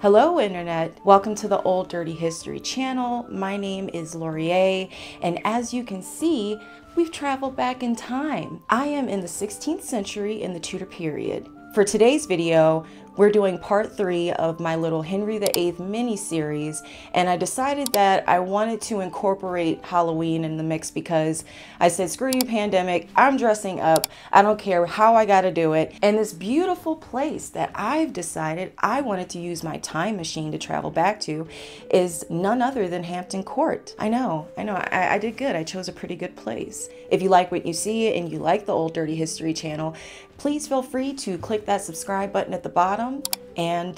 Hello Internet, welcome to the Old Dirty History channel. My name is Laurier, and as you can see, we've traveled back in time. I am in the 16th century in the Tudor period. For today's video, we're doing part 3 of my little Henry VIII mini-series, and I decided that I wanted to incorporate Halloween in the mix because I said, screw you pandemic, I'm dressing up, I don't care how I gotta do it. And this beautiful place that I've decided I wanted to use my time machine to travel back to is none other than Hampton Court. I know, I did good. I chose a pretty good place. If you like what you see and you like the Old Dirty History channel, please feel free to click that subscribe button at the bottom. And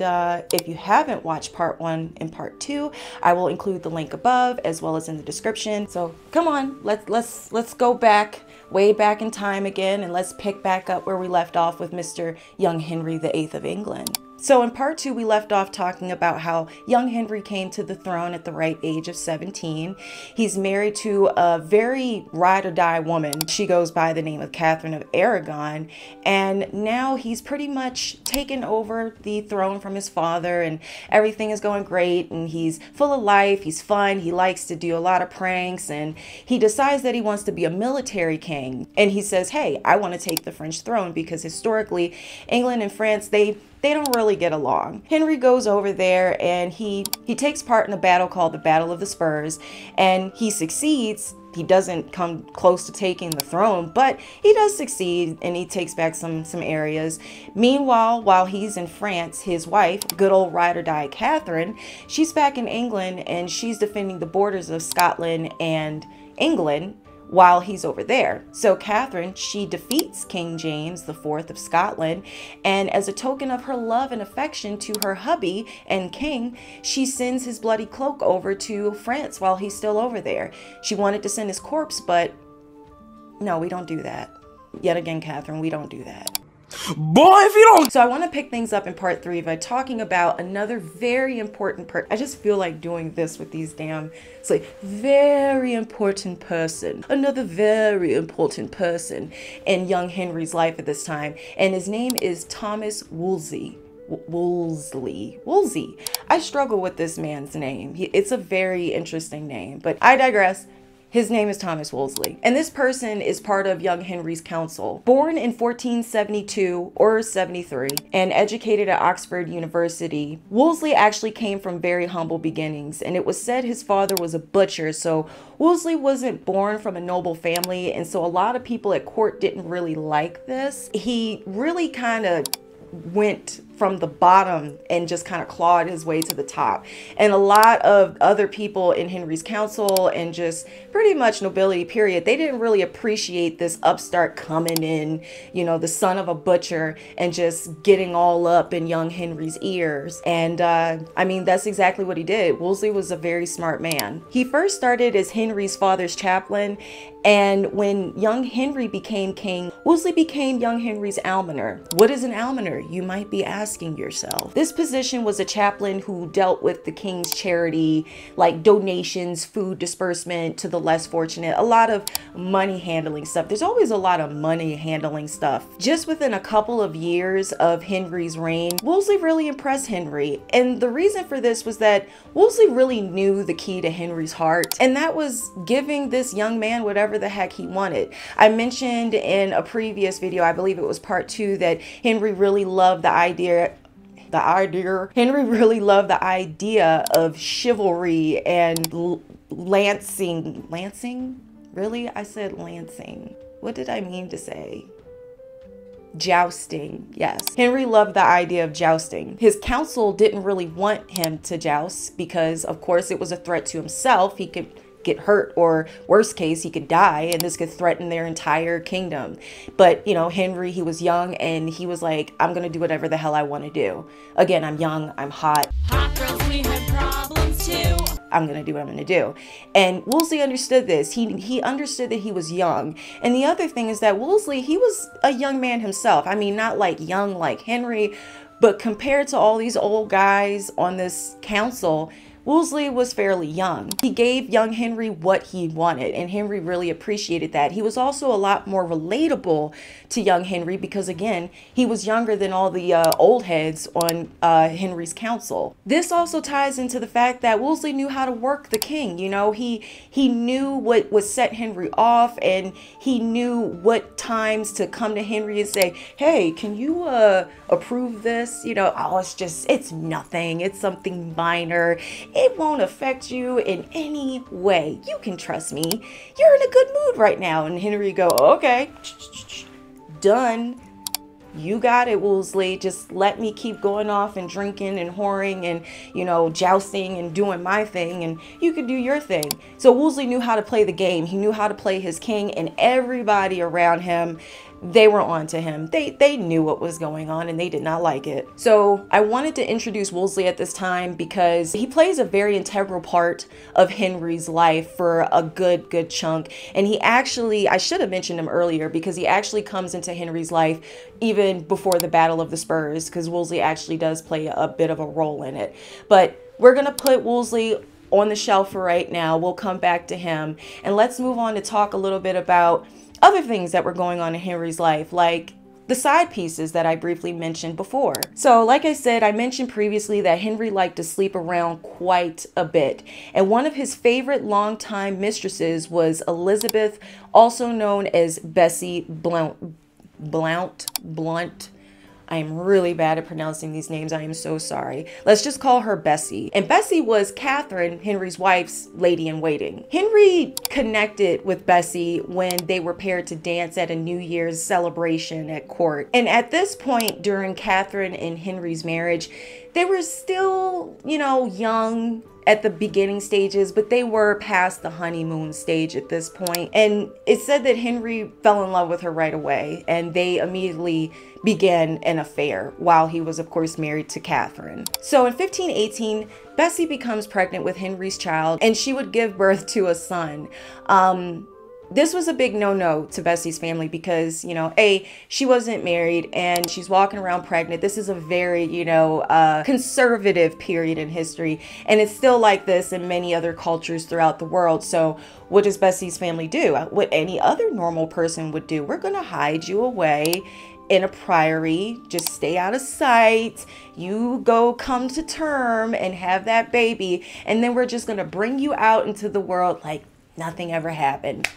if you haven't watched part 1 and part 2, I will include the link above as well as in the description. So come on, let's go back, way back in time again, and let's pick back up where we left off with Mr. Young Henry VIII of England. So in part 2, we left off talking about how young Henry came to the throne at the ripe age of 17. He's married to a very ride or die woman. She goes by the name of Catherine of Aragon. And now he's pretty much taken over the throne from his father, and everything is going great. And he's full of life. He's fun. He likes to do a lot of pranks. And he decides that he wants to be a military king. And he says, hey, I want to take the French throne because historically, England and France, they don't really get along. Henry goes over there and he takes part in a battle called the Battle of the Spurs, and he succeeds. He doesn't come close to taking the throne, but he does succeed and he takes back some areas. Meanwhile, while he's in France, his wife, good old ride or die Catherine, she's back in England and she's defending the borders of Scotland and England while he's over there. So Catherine, she defeats King James IV of Scotland, and as a token of her love and affection to her hubby and king, she sends his bloody cloak over to France while he's still over there. She wanted to send his corpse, but no, we don't do that. Yet again, Catherine, we don't do that. Boy, if you don't. So I want to pick things up in part 3 by talking about another very important person. I just feel like doing this with these damn, it's like very important person, another very important person in young Henry's life at this time. And his name is Thomas Woolsey. Woolsey. I struggle with this man's name. It's a very interesting name, but I digress. His name is Thomas Woolsey, and this person is part of young Henry's council. Born in 1472 or 73 and educated at Oxford University, Woolsey actually came from very humble beginnings, and it was said his father was a butcher, so Woolsey wasn't born from a noble family, and so a lot of people at court didn't really like this. He really kind of went from the bottom and just kind of clawed his way to the top. And a lot of other people in Henry's council and just pretty much nobility period, they didn't really appreciate this upstart coming in, you know, the son of a butcher and just getting all up in young Henry's ears. And I mean, that's exactly what he did. Woolsey was a very smart man. He first started as Henry's father's chaplain, and when young Henry became king, Woolsey became young Henry's almoner. What is an almoner, you might be asking yourself? This position was a chaplain who dealt with the king's charity, like donations, food disbursement to the less fortunate, a lot of money handling stuff. There's always a lot of money handling stuff. Just within a couple of years of Henry's reign, Woolsey really impressed Henry. And the reason for this was that Woolsey really knew the key to Henry's heart, and that was giving this young man whatever the heck he wanted. I mentioned in a previous video, I believe it was part 2, that Henry really loved the idea of chivalry and lancing. Really? I said lancing. What did I mean to say? Jousting. Yes. Henry loved the idea of jousting. His council didn't really want him to joust because, of course, it was a threat to himself. He could get hurt, or worst case, he could die, and this could threaten their entire kingdom. But, you know, Henry, he was young, and he was like, I'm gonna do whatever the hell I want to do. Again, I'm young, I'm hot. Hot girls, we have problems too. I'm gonna do what I'm gonna do. And Woolsey understood this. He understood that he was young. And the other thing is that Woolsey, he was a young man himself. I mean, not like young like Henry, but compared to all these old guys on this council, Wolsey was fairly young. He gave young Henry what he wanted, and Henry really appreciated that. He was also a lot more relatable to young Henry because, again, he was younger than all the old heads on Henry's council. This also ties into the fact that Wolsey knew how to work the king. You know, he knew what would set Henry off, and he knew what times to come to Henry and say, hey, can you approve this? You know, oh, it's nothing. It's something minor. It won't affect you in any way. You can trust me. You're in a good mood right now. And Henry go, okay, done. You got it, Wolsey. Just let me keep going off and drinking and whoring and, you know, jousting and doing my thing, and you can do your thing. So Wolsey knew how to play the game. He knew how to play his king, and everybody around him, they were on to him. They knew what was going on, and they did not like it. So I wanted to introduce Wolsey at this time because he plays a very integral part of Henry's life for a good chunk. And he actually, I should have mentioned him earlier, because he actually comes into Henry's life even before the Battle of the Spurs, because Wolsey actually does play a bit of a role in it. But we're gonna put Wolsey on the shelf for right now. We'll come back to him, and let's move on to talk a little bit about other things that were going on in Henry's life, like the side pieces that I briefly mentioned before. So like I said, I mentioned previously that Henry liked to sleep around quite a bit. And one of his favorite longtime mistresses was Elizabeth, also known as Betsy Blount. I am really bad at pronouncing these names. I am so sorry. Let's just call her Betsy. And Betsy was Catherine, Henry's wife's lady-in-waiting. Henry connected with Betsy when they were paired to dance at a New Year's celebration at court. And at this point during Catherine and Henry's marriage, they were still, you know, young at the beginning stages, but they were past the honeymoon stage at this point. And it's said that Henry fell in love with her right away, and they immediately began an affair while he was, of course, married to Catherine. So in 1518, Betsy becomes pregnant with Henry's child, and she would give birth to a son. This was a big no-no to Betsy's family because, you know, she wasn't married and she's walking around pregnant. This is a very, you know, conservative period in history, and it's still like this in many other cultures throughout the world. So what does Betsy's family do? What any other normal person would do. We're gonna hide you away in a priory, just stay out of sight. You go come to term and have that baby, and then we're just gonna bring you out into the world like nothing ever happened.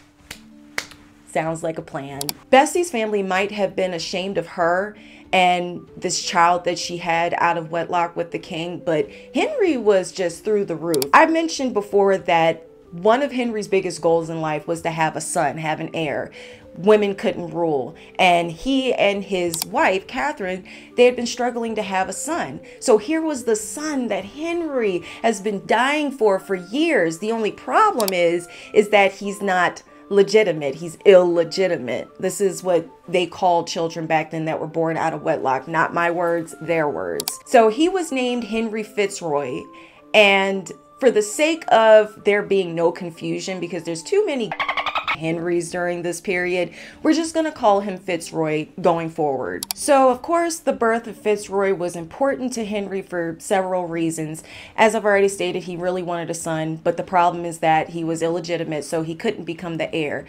Sounds like a plan. Betsy's family might have been ashamed of her and this child that she had out of wedlock with the king, but Henry was just through the roof. I mentioned before that one of Henry's biggest goals in life was to have a son, have an heir. Women couldn't rule, and he and his wife Catherine, they had been struggling to have a son. So here was the son that Henry has been dying for years. The only problem is that he's not legitimate. He's illegitimate. This is what they called children back then that were born out of wedlock. Not my words, their words. So he was named Henry FitzRoy, and for the sake of there being no confusion, because there's too many Henrys during this period, we're just going to call him FitzRoy going forward. So of course the birth of FitzRoy was important to Henry for several reasons. As I've already stated, he really wanted a son, but the problem is that he was illegitimate, so he couldn't become the heir.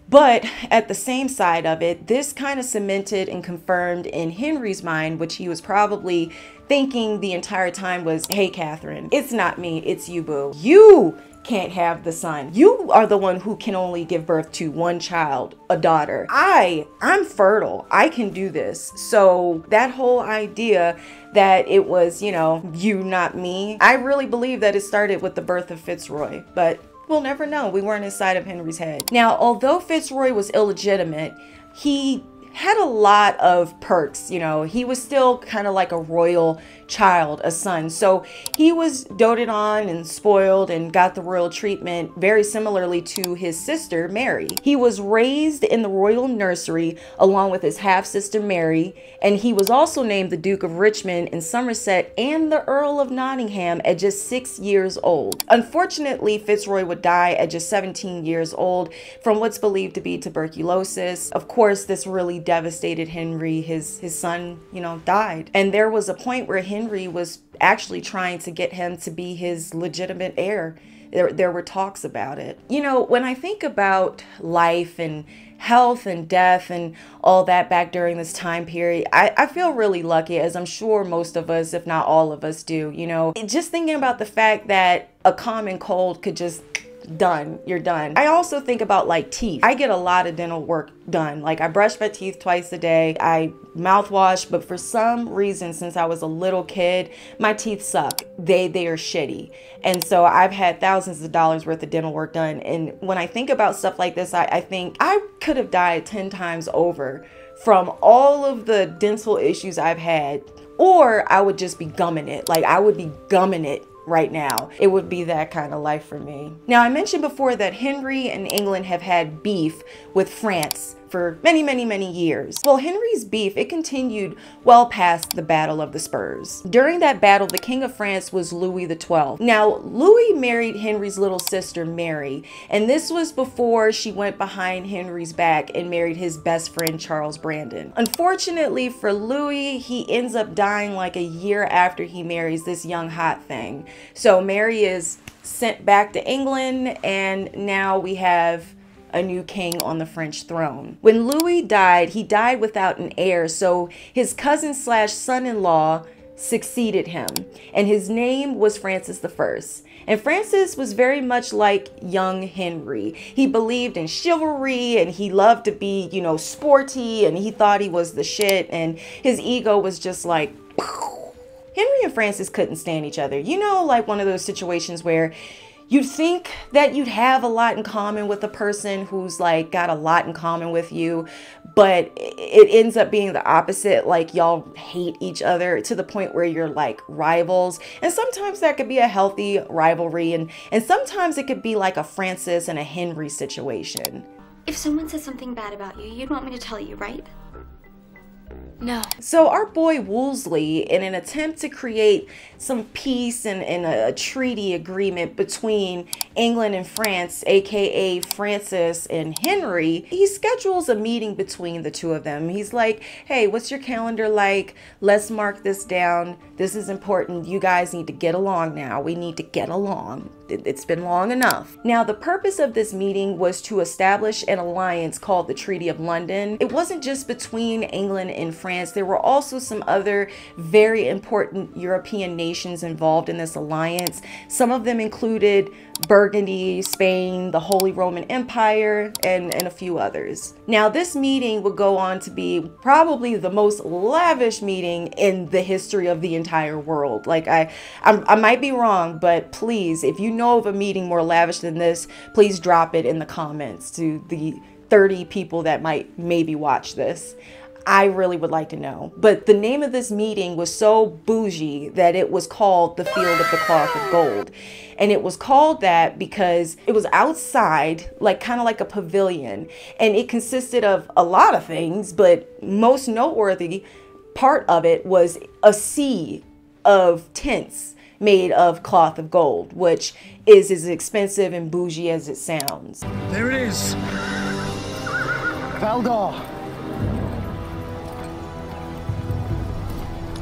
But at the same side of it, this kind of cemented and confirmed in Henry's mind, which he was probably thinking the entire time was, hey Catherine, it's not me, it's you, boo. You can't have the son. You are the one who can only give birth to one child, a daughter. I'm fertile. I can do this. So that whole idea that it was, you know, you, not me, I really believe that it started with the birth of FitzRoy, but we'll never know. We weren't inside of Henry's head. Now, although FitzRoy was illegitimate, he had a lot of perks. You know, he was still kind of like a royal child, a son. So he was doted on and spoiled and got the royal treatment very similarly to his sister Mary. He was raised in the royal nursery along with his half-sister Mary, and he was also named the Duke of Richmond and Somerset and the Earl of Nottingham at just 6 years old. Unfortunately, FitzRoy would die at just 17 years old from what's believed to be tuberculosis. Of course, this really devastated Henry. His son, you know, died. And there was a point where Henry Henry was actually trying to get him to be his legitimate heir. There were talks about it. You know, when I think about life and health and death and all that back during this time period, I feel really lucky, as I'm sure most of us, if not all of us, do. You know, just thinking about the fact that a common cold could just you're done. I also think about like teeth. I get a lot of dental work done. Like I brush my teeth twice a day. I mouthwash, but for some reason, since I was a little kid, my teeth suck. They are shitty. And so I've had thousands of dollars worth of dental work done. And when I think about stuff like this, I think I could have died 10 times over from all of the dental issues I've had, or I would just be gumming it. Like I would be gumming it right now. It would be that kind of life for me. Now, I mentioned before that Henry and England have had beef with France for many, many, many years. Well, Henry's beef, it continued well past the Battle of the Spurs. During that battle, the King of France was Louis XII. Now, Louis married Henry's little sister, Mary, and this was before she went behind Henry's back and married his best friend, Charles Brandon. Unfortunately for Louis, he ends up dying like a year after he marries this young hot thing. So Mary is sent back to England, and now we have a new king on the French throne. When Louis died, he died without an heir, so his cousin slash son-in-law succeeded him, and his name was Francis I. And Francis was very much like young Henry. He believed in chivalry, and he loved to be, you know, sporty, and he thought he was the shit, and his ego was just like, pow. Henry and Francis couldn't stand each other. You know, like one of those situations where you'd think that you'd have a lot in common with a person who's like got a lot in common with you, but it ends up being the opposite. Like y'all hate each other to the point where you're like rivals. And sometimes that could be a healthy rivalry, and sometimes it could be like a Francis and a Henry situation. If someone says something bad about you, you'd want me to tell you, right? No. So our boy Woolsey, in an attempt to create some peace and a treaty agreement between England and France, aka Francis and Henry, he schedules a meeting between the two of them. He's like, hey, what's your calendar like? Let's mark this down. This is important. You guys need to get along now. We need to get along. It's been long enough. Now, the purpose of this meeting was to establish an alliance called the Treaty of London. It wasn't just between England and France. There were also some other very important European nations involved in this alliance. Some of them included Burgundy, Spain, the Holy Roman Empire, and a few others. Now, this meeting would go on to be probably the most lavish meeting in the history of the entire world. Like, I might be wrong, but please, if you know of a meeting more lavish than this, please drop it in the comments to the 30 people that might maybe watch this. I really would like to know. But the name of this meeting was so bougie that it was called the Field of the Cloth of Gold. And it was called that because it was outside, like kind of like a pavilion. And it consisted of a lot of things, but most noteworthy part of it was a sea of tents made of cloth of gold, which is as expensive and bougie as it sounds. There it is. Valdor.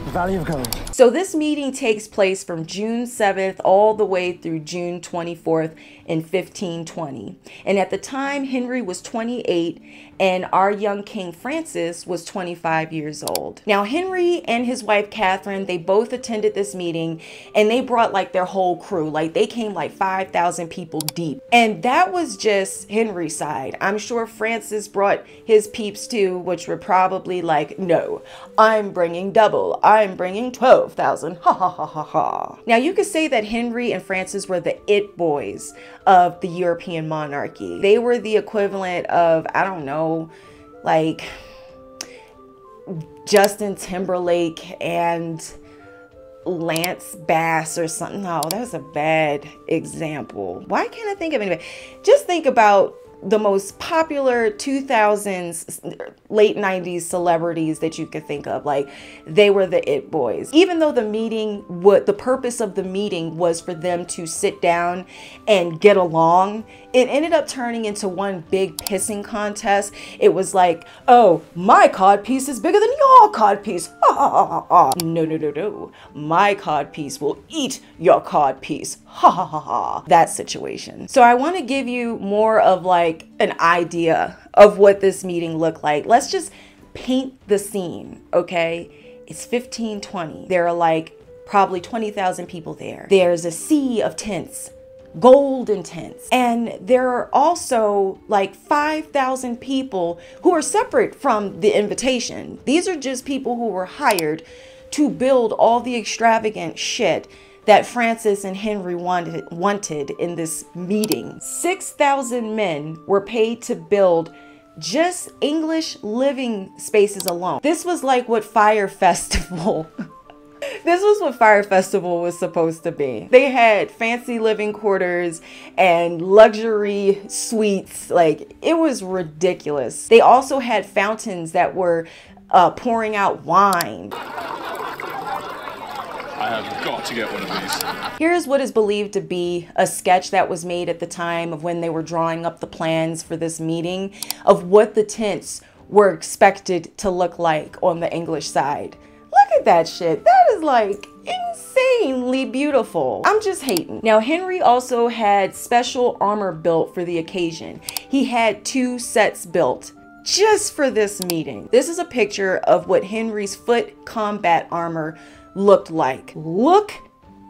The Valley of Gold. So this meeting takes place from June 7th all the way through June 24th in 1520. And at the time, Henry was 28 and our young King Francis was 25 years old. Now, Henry and his wife Catherine, they both attended this meeting, and they brought like their whole crew. Like they came like 5,000 people deep. And that was just Henry's side. I'm sure Francis brought his peeps too, which were probably like, no, I'm bringing double. I'm bringing 12,000. Ha ha ha ha ha. Now, you could say that Henry and Francis were the it boys of the European monarchy. They were the equivalent of, I don't know, like Justin Timberlake and Lance Bass or something. No, that was a bad example. Why can't I think of anybody? Just think about the most popular 2000s, late 90s celebrities that you could think of. Like, they were the it boys. Even though the purpose of the meeting was for them to sit down and get along, it ended up turning into one big pissing contest. It was like, oh, my codpiece is bigger than your codpiece. Ha ha ha ha ha. No, no, no, no. My codpiece will eat your codpiece. Ha ha ha ha. That situation. So I want to give you more of like an idea of what this meeting looked like. Let's just paint the scene, okay? It's 1520. There are like probably 20,000 people there. There's a sea of tents, golden tents. And there are also like 5,000 people who are separate from the invitation. These are just people who were hired to build all the extravagant shit that Francis and Henry wanted in this meeting. 6,000 men were paid to build just English living spaces alone. This was like what Fire Festival This was what Fire Festival was supposed to be. They had fancy living quarters and luxury suites. Like, it was ridiculous. They also had fountains that were pouring out wine. I have got to get one of these. Here's what is believed to be a sketch that was made at the time of when they were drawing up the plans for this meeting of what the tents were expected to look like on the English side. Look at that shit. That is like insanely beautiful. I'm just hating. Now, Henry also had special armor built for the occasion. He had 2 sets built just for this meeting. This is a picture of what Henry's foot combat armor looked like. Look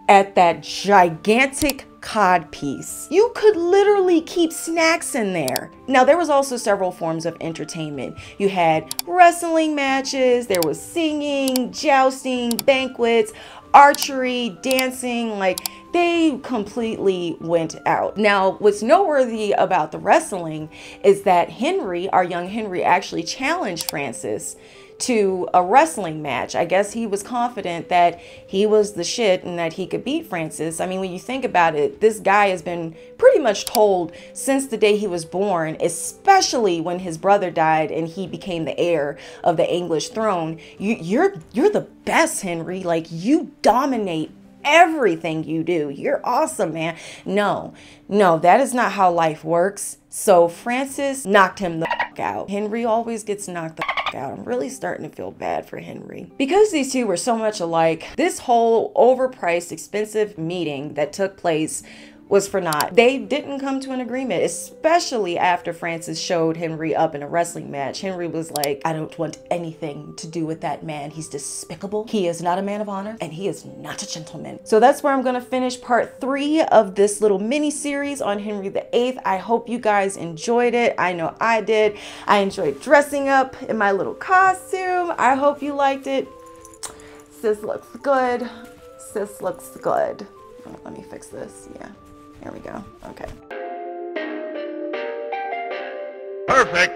at that gigantic cod piece. You could literally keep snacks in there. Now, there was also several forms of entertainment. You had wrestling matches, there was singing, jousting, banquets, archery, dancing. Like, they completely went out. Now, what's noteworthy about the wrestling is that Henry, our young Henry, actually challenged Francis to a wrestling match. I guess he was confident that he was the shit and that he could beat Francis. I mean, when you think about it, this guy has been pretty much told since the day he was born, especially when his brother died and he became the heir of the English throne, you're the best, Henry. Like, you dominate everything you do. You're awesome, man. No, that is not how life works. So Francis knocked him the fuck out. Henry always gets knocked the fuck out. I'm really starting to feel bad for Henry. Because these two were so much alike, this whole overpriced, expensive meeting that took place was for naught. They didn't come to an agreement, especially after Francis showed Henry up in a wrestling match. Henry was like, I don't want anything to do with that man. He's despicable. He is not a man of honor, and he is not a gentleman. So that's where I'm gonna finish part 3 of this little mini series on Henry VIII. I hope you guys enjoyed it. I know I did. I enjoyed dressing up in my little costume. I hope you liked it. Sis looks good. Sis looks good. Oh, let me fix this. Yeah. There we go. Okay. Perfect.